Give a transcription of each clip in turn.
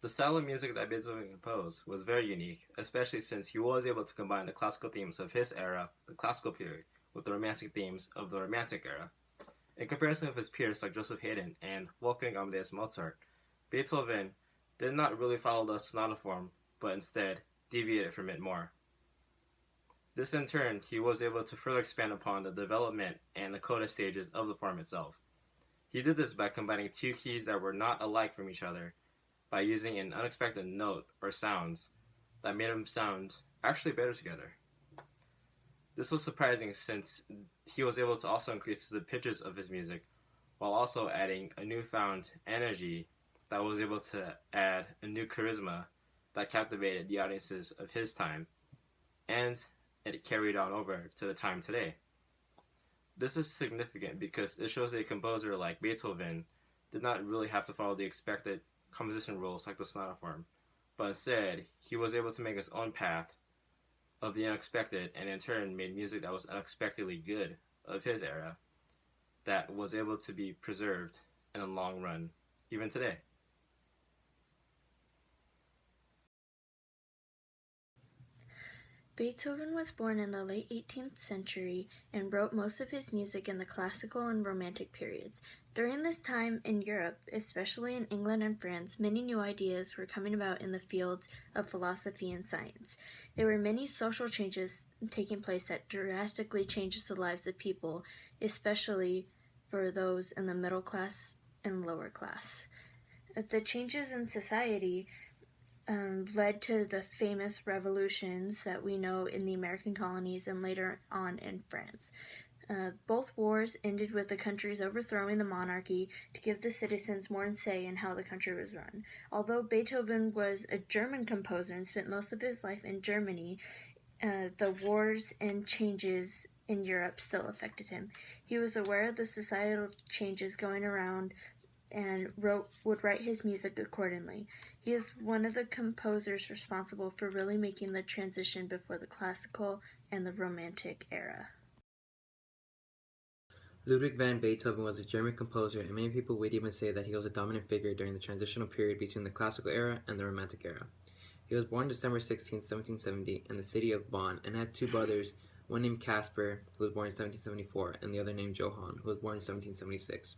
The style of music that Beethoven composed was very unique, especially since he was able to combine the classical themes of his era, the classical period, with the romantic themes of the romantic era. In comparison with his peers like Joseph Haydn and Wolfgang Amadeus Mozart, Beethoven did not really follow the sonata form, but instead deviated from it more. This in turn, he was able to further expand upon the development and the coda stages of the form itself. He did this by combining two keys that were not alike from each other, by using an unexpected note or sounds that made them sound actually better together. This was surprising since he was able to also increase the pitches of his music while also adding a newfound energy that was able to add a new charisma that captivated the audiences of his time, and it carried on over to the time today. This is significant because it shows a composer like Beethoven did not really have to follow the expected composition rules like the sonata form, but instead he was able to make his own path of the unexpected, and in turn made music that was unexpectedly good of his era that was able to be preserved in the long run, even today. Beethoven was born in the late 18th century and wrote most of his music in the classical and romantic periods. During this time in Europe, especially in England and France, many new ideas were coming about in the fields of philosophy and science. There were many social changes taking place that drastically changed the lives of people, especially for those in the middle class and lower class. The changes in society led to the famous revolutions that we know in the American colonies and later on in France. Both wars ended with the countries overthrowing the monarchy to give the citizens more say in how the country was run. Although Beethoven was a German composer and spent most of his life in Germany, the wars and changes in Europe still affected him. He was aware of the societal changes going around and would write his music accordingly. He is one of the composers responsible for really making the transition before the classical and the romantic era. Ludwig van Beethoven was a German composer, and many people would even say that he was a dominant figure during the transitional period between the classical era and the romantic era. He was born December 16, 1770, in the city of Bonn, and had two brothers, one named Caspar, who was born in 1774, and the other named Johann, who was born in 1776.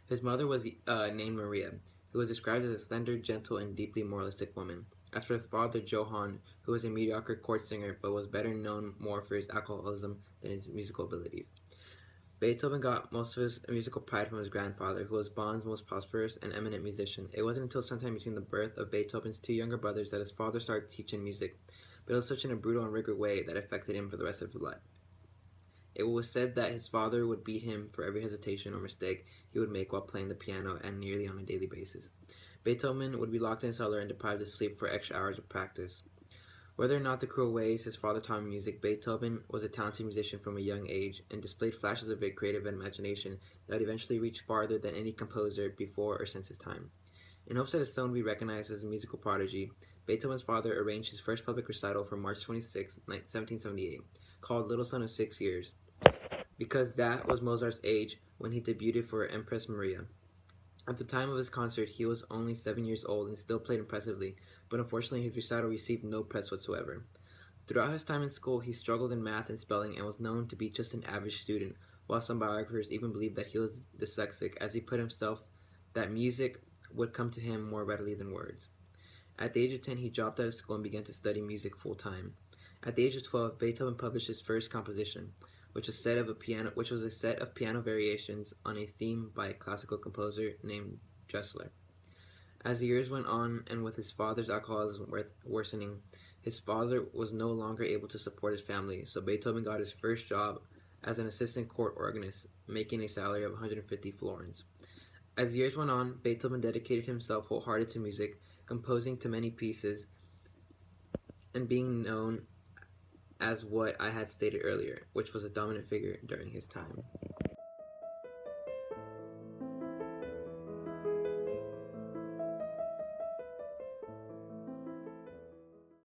His mother was named Maria, who was described as a slender, gentle, and deeply moralistic woman. As for his father, Johann, who was a mediocre court singer, but was better known more for his alcoholism than his musical abilities. Beethoven got most of his musical pride from his grandfather, who was Bonn's most prosperous and eminent musician. It wasn't until sometime between the birth of Beethoven's two younger brothers that his father started teaching music, but it was such in a brutal and rigorous way that affected him for the rest of his life. It was said that his father would beat him for every hesitation or mistake he would make while playing the piano, and nearly on a daily basis. Beethoven would be locked in a cellar and deprived of sleep for extra hours of practice. Whether or not the cruel ways his father taught him music, Beethoven was a talented musician from a young age and displayed flashes of a creative imagination that would eventually reach farther than any composer before or since his time. In hopes that his son would be recognized as a musical prodigy, Beethoven's father arranged his first public recital for March 26, 1778, called Little Son of 6 Years, because that was Mozart's age when he debuted for Empress Maria. At the time of his concert, he was only 7 years old and still played impressively, but unfortunately his recital received no press whatsoever. Throughout his time in school, he struggled in math and spelling and was known to be just an average student, while some biographers even believed that he was dyslexic, as he put himself that music would come to him more readily than words. At the age of 10, he dropped out of school and began to study music full-time. At the age of 12, Beethoven published his first composition, which was a set of piano variations on a theme by a classical composer named Dressler. As the years went on, and with his father's alcoholism worsening, his father was no longer able to support his family, so Beethoven got his first job as an assistant court organist, making a salary of 150 florins. As the years went on, Beethoven dedicated himself wholehearted to music, composing to many pieces, and being known as what I had stated earlier, which was a dominant figure during his time.